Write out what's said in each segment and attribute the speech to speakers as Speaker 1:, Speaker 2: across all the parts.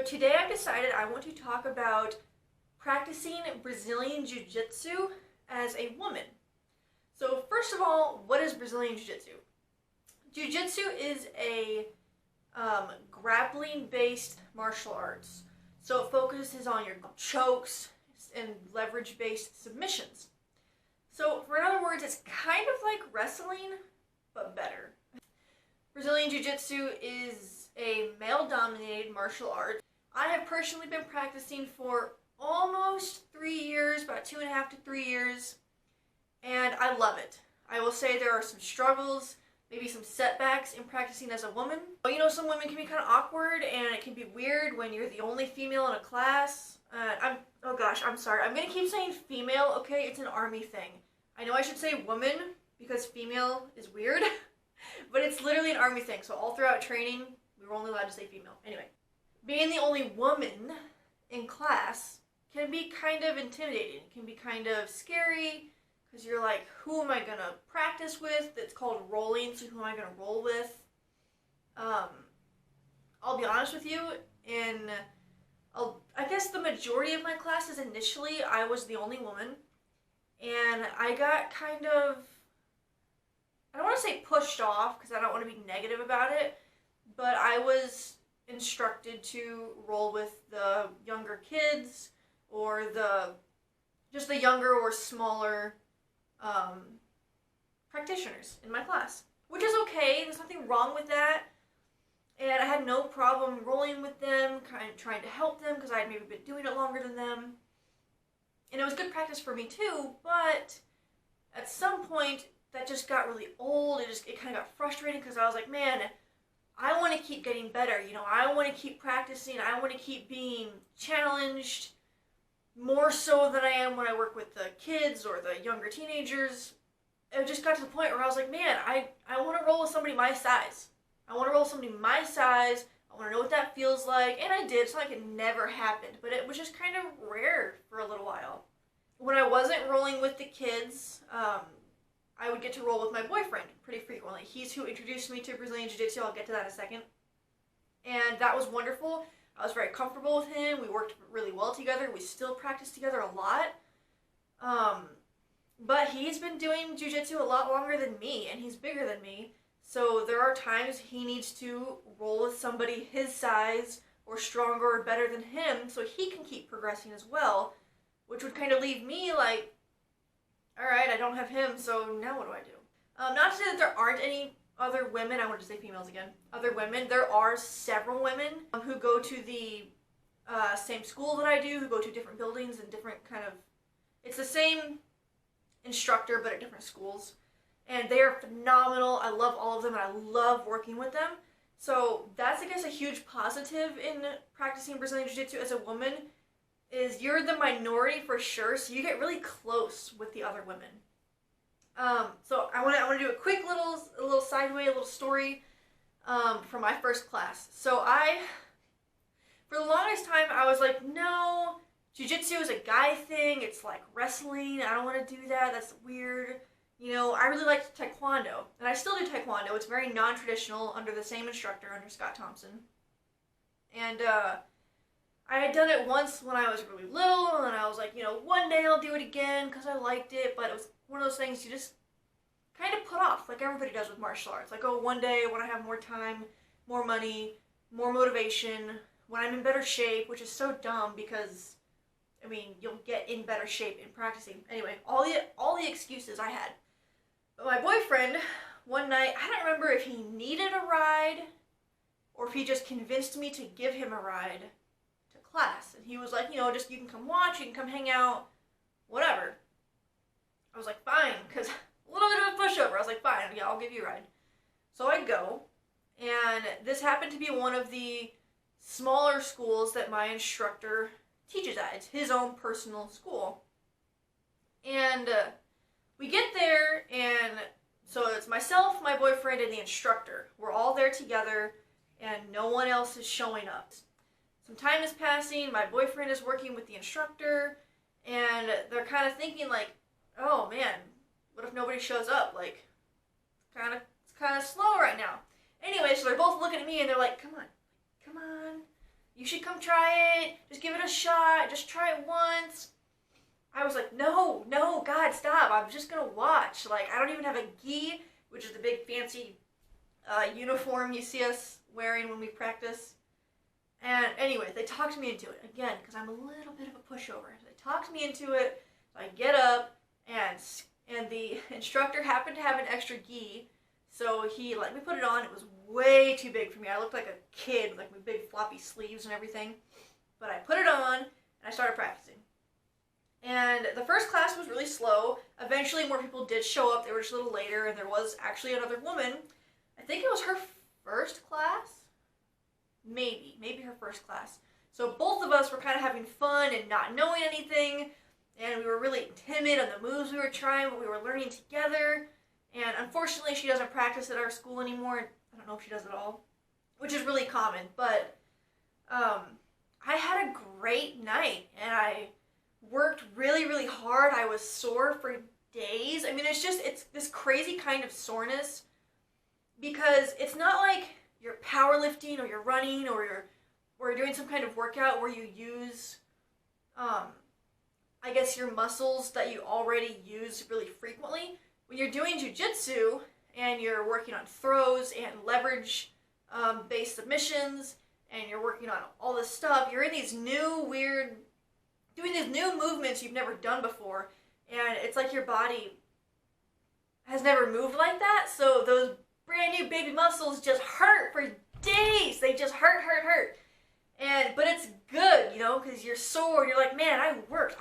Speaker 1: today I've decided I want to talk about practicing Brazilian Jiu Jitsu as a woman. So first of all, what is Brazilian Jiu Jitsu? Jiu Jitsu is a grappling-based martial arts. So it focuses on your chokes and leverage-based submissions. So in other words, it's kind of like wrestling, but better. Brazilian Jiu Jitsu is a male-dominated martial art. I have personally been practicing for almost 3 years, about 2.5 to 3 years, and I love it. I will say there are some struggles, maybe some setbacks in practicing as a woman. You know, some women can be kind of awkward, and it can be weird when you're the only female in a class. I'm sorry. I'm going to keep saying female, okay? It's an army thing. I know I should say woman because female is weird, but it's literally an army thing. So all throughout training, we were only allowed to say female. Anyway, being the only woman in class can be kind of intimidating. It can be kind of scary because you're like, who am I going to practice with? It's called rolling, so who am I going to roll with? I'll be honest with you, I guess the majority of my classes initially, I was the only woman, and I got kind of, I don't want to say pushed off because I don't want to be negative about it, but I was instructed to roll with the younger kids or just the younger or smaller practitioners in my class, which is okay. There's nothing wrong with that. And I had no problem rolling with them, kind of trying to help them because I had maybe been doing it longer than them. And it was good practice for me too, but at some point that just got really old. It kind of got frustrating because I was like, man, I want to keep getting better. You know, I want to keep practicing. I want to keep being challenged more so than I am when I work with the kids or the younger teenagers. It just got to the point where I was like, man, I want to roll with somebody my size. I want to roll with somebody my size. I want to know what that feels like. And I did. It's not like it never happened, but it was just kind of rare for a little while. When I wasn't rolling with the kids, I would get to roll with my boyfriend pretty frequently. He's who introduced me to Brazilian Jiu Jitsu. I'll get to that in a second. And that was wonderful. I was very comfortable with him. We worked really well together. We still practice together a lot. But he's been doing Jiu Jitsu a lot longer than me, and he's bigger than me. So there are times he needs to roll with somebody his size or stronger or better than him so he can keep progressing as well, which would kind of leave me like, all right, I don't have him, so now what do I do? Not to say that there aren't any other women, I wanted to say females again, other women. There are several women who go to the same school that I do, who go to different buildings and different it's the same instructor but at different schools. And they are phenomenal. I love all of them and I love working with them. So that's, I guess, a huge positive in practicing Brazilian Jiu-Jitsu as a woman is you're the minority for sure, so you get really close with the other women. So I want to do a quick little sideway, a little story from my first class. So for the longest time, I was like, no, Jiu-Jitsu is a guy thing. It's like wrestling. I don't want to do that. That's weird. You know, I really liked Taekwondo, and I still do Taekwondo. It's very non-traditional under the same instructor, under Scott Thompson. And I had done it once when I was really little, and I was like, you know, one day I'll do it again because I liked it, but it was one of those things you just kind of put off, like everybody does with martial arts. Like, oh, one day when I have more time, more money, more motivation, when I'm in better shape, which is so dumb because, I mean, you'll get in better shape in practicing. Anyway, all the excuses I had. But my boyfriend, one night, I don't remember if he needed a ride or if he just convinced me to give him a ride to class. And he was like, you know, just you can come watch, you can come hang out, whatever. I was like, fine, because a little bit of a pushover. I was like, fine, yeah, I'll give you a ride. So I go, and this happened to be one of the smaller schools that my instructor teaches at. It's his own personal school. And we get there, and so it's myself, my boyfriend, and the instructor. We're all there together, and no one else is showing up. Some time is passing, my boyfriend is working with the instructor, and they're kind of thinking like, oh man, what if nobody shows up? Like, it's kind of slow right now. Anyway, so they're both looking at me, and they're like, come on, You should come try it. Just give it a shot. Just try it once. I was like, no, God, stop. I'm just going to watch. Like, I don't even have a gi, which is the big fancy uniform you see us wearing when we practice. And anyway, they talked me into it. Again, because I'm a little bit of a pushover. They talked me into it. So I get up, and the instructor happened to have an extra gi. So he let me put it on. It was way too big for me. I looked like a kid with like my big floppy sleeves and everything. But I put it on, and I started practicing. And the first class was really slow. Eventually more people did show up. They were just a little later, and there was actually another woman. I think it was her first class. Maybe her first class. So both of us were kind of having fun and not knowing anything. And we were really timid on the moves we were trying, but we were learning together. And unfortunately, she doesn't practice at our school anymore. I don't know if she does at all, which is really common. But I had a great night, and I worked really, really hard. I was sore for days. I mean, it's this crazy kind of soreness, because it's not like you're powerlifting or you're running or you're doing some kind of workout where you use, I guess, your muscles that you already use really frequently. When you're doing jiu-jitsu and you're working on throws and leverage based submissions, and you're working on all this stuff, you're in these new doing these new movements you've never done before, and it's like your body has never moved like that, so those brand new baby muscles just hurt for days. They just hurt. But it's good, you know, because you're sore. You're like, man, I worked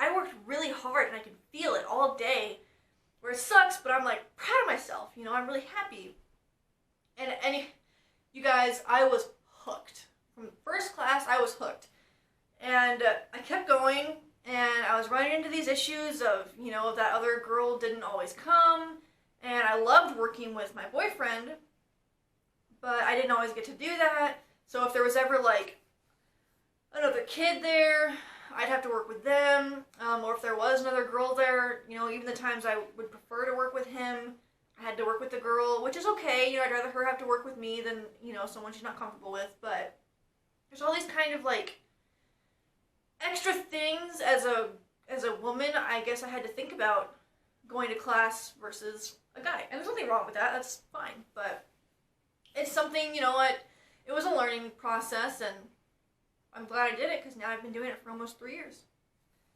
Speaker 1: really hard, and I can feel it all day. Where it sucks, but I'm like proud of myself. You know, I'm really happy. And you guys, I was hooked. From first class, I was hooked. And I kept going, and I was running into these issues of, you know, that other girl didn't always come. And I loved working with my boyfriend, but I didn't always get to do that. So if there was ever like another kid there, I'd have to work with them. Or if there was another girl there, you know, even the times I would prefer to work with him, I had to work with the girl, which is okay. You know, I'd rather her have to work with me than, you know, someone she's not comfortable with. But there's all these kind of like extra things as a woman, I guess I had to think about going to class versus a guy. And there's nothing wrong with that. That's fine. But it's something, you know what, it was a learning process, and I'm glad I did it, because now I've been doing it for almost 3 years.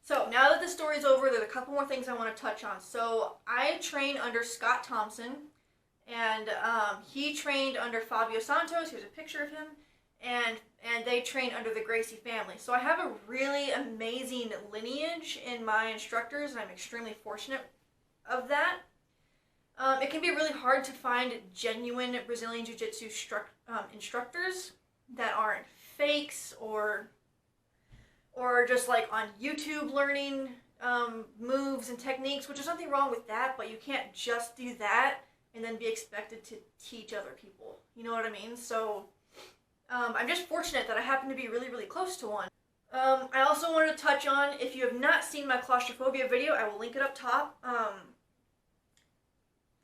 Speaker 1: So now that the story's over, there's a couple more things I want to touch on. So I train under Scott Thompson, and he trained under Fabio Santos. Here's a picture of him. And they train under the Gracie family. So I have a really amazing lineage in my instructors, and I'm extremely fortunate of that. It can be really hard to find genuine Brazilian Jiu Jitsu instructors that aren't fakes or just like on YouTube learning moves and techniques, which there's nothing wrong with that, but you can't just do that and then be expected to teach other people. You know what I mean? So I'm just fortunate that I happen to be really, really close to one. I also wanted to touch on, if you have not seen my claustrophobia video, I will link it up top.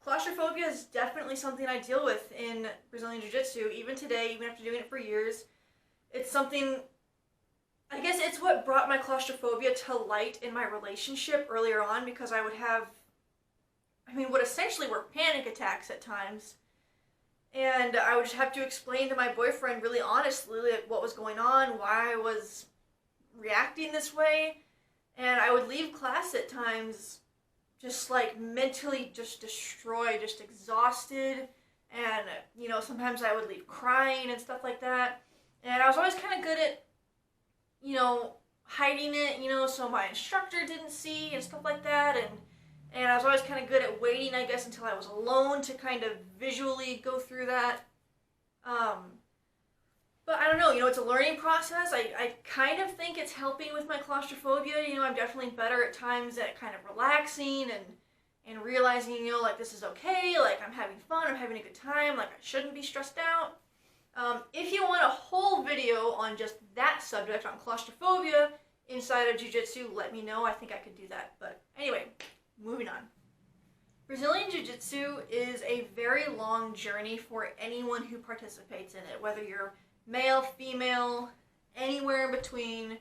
Speaker 1: Claustrophobia is definitely something I deal with in Brazilian Jiu-Jitsu, even today, even after doing it for years. It's something, I guess it's what brought my claustrophobia to light in my relationship earlier on, because I would have, what essentially were panic attacks at times. And I would just have to explain to my boyfriend really honestly like, what was going on, why I was reacting this way. And I would leave class at times just like mentally just destroyed, just exhausted. And, you know, sometimes I would leave crying and stuff like that. And I was always kind of good at, you know, hiding it, you know, so my instructor didn't see and stuff like that. And I was always kind of good at waiting, I guess, until I was alone to kind of visually go through that. But I don't know, you know, it's a learning process. I kind of think it's helping with my claustrophobia. You know, I'm definitely better at times at kind of relaxing and realizing, you know, like this is okay, like I'm having fun, I'm having a good time, like I shouldn't be stressed out. If you want a whole video on just that subject, on claustrophobia inside of Jiu-Jitsu, let me know. I think I could do that. But anyway, moving on. Brazilian Jiu-Jitsu is a very long journey for anyone who participates in it, whether you're male, female, anywhere in between.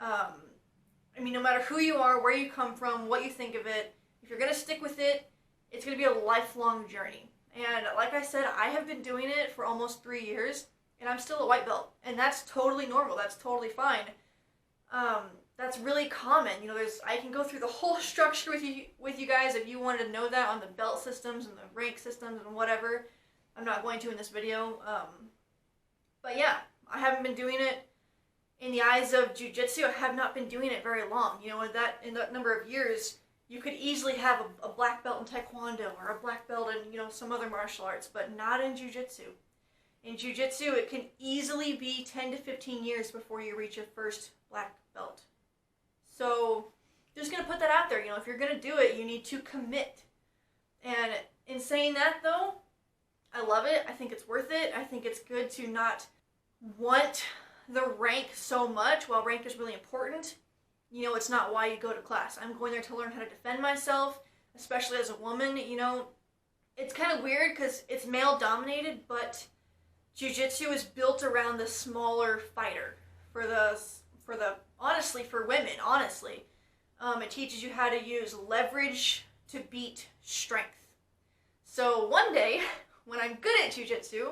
Speaker 1: I mean, no matter who you are, where you come from, what you think of it, if you're going to stick with it, it's going to be a lifelong journey. And like I said, I have been doing it for almost 3 years, and I'm still a white belt. And that's totally normal. That's totally fine. That's really common. You know, I can go through the whole structure with you guys if you wanted to know that on the belt systems and the rank systems and whatever. I'm not going to in this video. But yeah, I haven't been doing it. In the eyes of jiu-jitsu, I have not been doing it very long. You know, in that number of years, you could easily have a black belt in taekwondo or a black belt in, you know, some other martial arts, but not in jiu-jitsu. In jiu-jitsu, it can easily be 10 to 15 years before you reach your first black belt. So, just going to put that out there. You know, if you're going to do it, you need to commit. And in saying that, though, I love it. I think it's worth it. I think it's good to not want the rank so much. While rank is really important, you know, it's not why you go to class. I'm going there to learn how to defend myself, especially as a woman. You know, it's kind of weird because it's male dominated, but jiu-jitsu is built around the smaller fighter. Honestly, for women, honestly. It teaches you how to use leverage to beat strength. So one day, when I'm good at jiu-jitsu,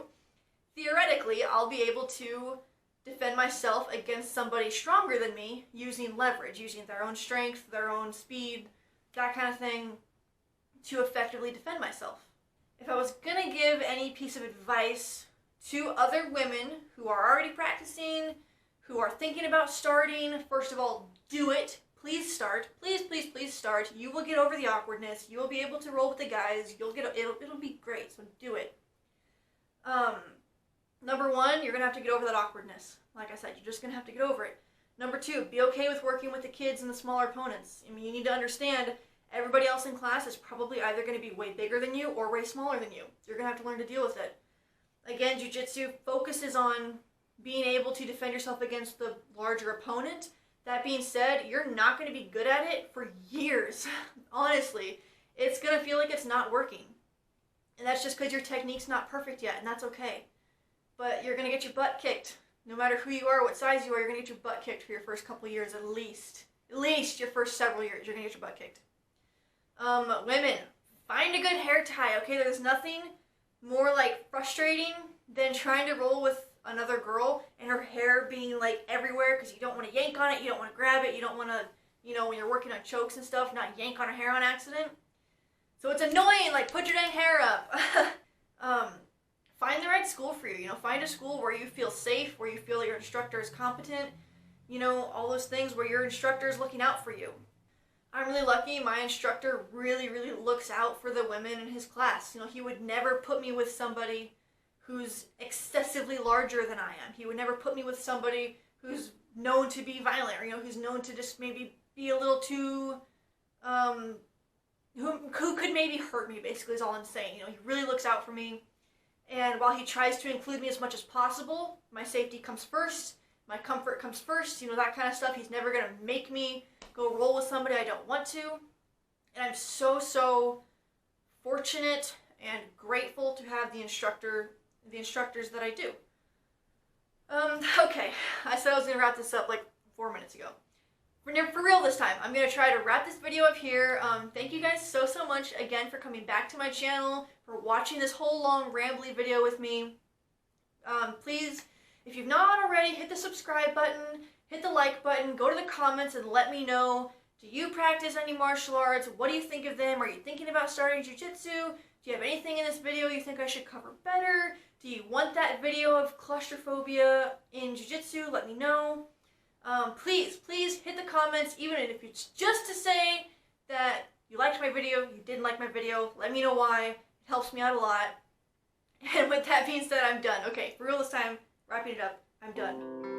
Speaker 1: theoretically, I'll be able to defend myself against somebody stronger than me using leverage, using their own strength, their own speed, that kind of thing, to effectively defend myself. If I was going to give any piece of advice to other women who are already practicing, who are thinking about starting, first of all, do it. Please start. Please, please, please start. You will get over the awkwardness. You will be able to roll with the guys. It'll be great, so do it. Number one, you're going to have to get over that awkwardness. Like I said, you're just going to have to get over it. Number two, be okay with working with the kids and the smaller opponents. I mean, you need to understand everybody else in class is probably either going to be way bigger than you or way smaller than you. You're going to have to learn to deal with it. Again, jiu-jitsu focuses on being able to defend yourself against the larger opponent. That being said, you're not going to be good at it for years. Honestly, it's going to feel like it's not working. And that's just because your technique's not perfect yet, and that's okay. But you're going to get your butt kicked. No matter who you are, what size you are, you're going to get your butt kicked for your first couple of years at least. At least your first several years, you're going to get your butt kicked. Women, find a good hair tie, okay? There's nothing more, like, frustrating than trying to roll with another girl and her hair being, like, everywhere because you don't want to yank on it, you don't want to grab it, you don't want to, you know, when you're working on chokes and stuff, not yank on her hair on accident. So it's annoying, like, put your dang hair up. Find the right school for you. You know, find a school where you feel safe, where you feel that your instructor is competent, you know, all those things where your instructor is looking out for you. I'm really lucky. My instructor really, really looks out for the women in his class. You know, he would never put me with somebody who's excessively larger than I am. He would never put me with somebody who's known to be violent, or, you know, who's known to just maybe be a little too, who could maybe hurt me, basically, is all I'm saying. You know, he really looks out for me. And while he tries to include me as much as possible, my safety comes first, my comfort comes first, you know, that kind of stuff. He's never going to make me go roll with somebody I don't want to. And I'm so, so fortunate and grateful to have the instructors that I do. Okay, I said I was going to wrap this up like 4 minutes ago. For real this time, I'm going to try to wrap this video up here. Thank you guys so, so much again for coming back to my channel, for watching this whole long rambly video with me. Please, if you've not already, hit the subscribe button, hit the like button, go to the comments and let me know, do you practice any martial arts? What do you think of them? Are you thinking about starting jiu-jitsu? Do you have anything in this video you think I should cover better? Do you want that video of claustrophobia in jiu-jitsu? Let me know. Please hit the comments, even if it's just to say that you liked my video, you didn't like my video. Let me know why. It helps me out a lot. And with that being said, I'm done. Okay, for real this time, wrapping it up, I'm done.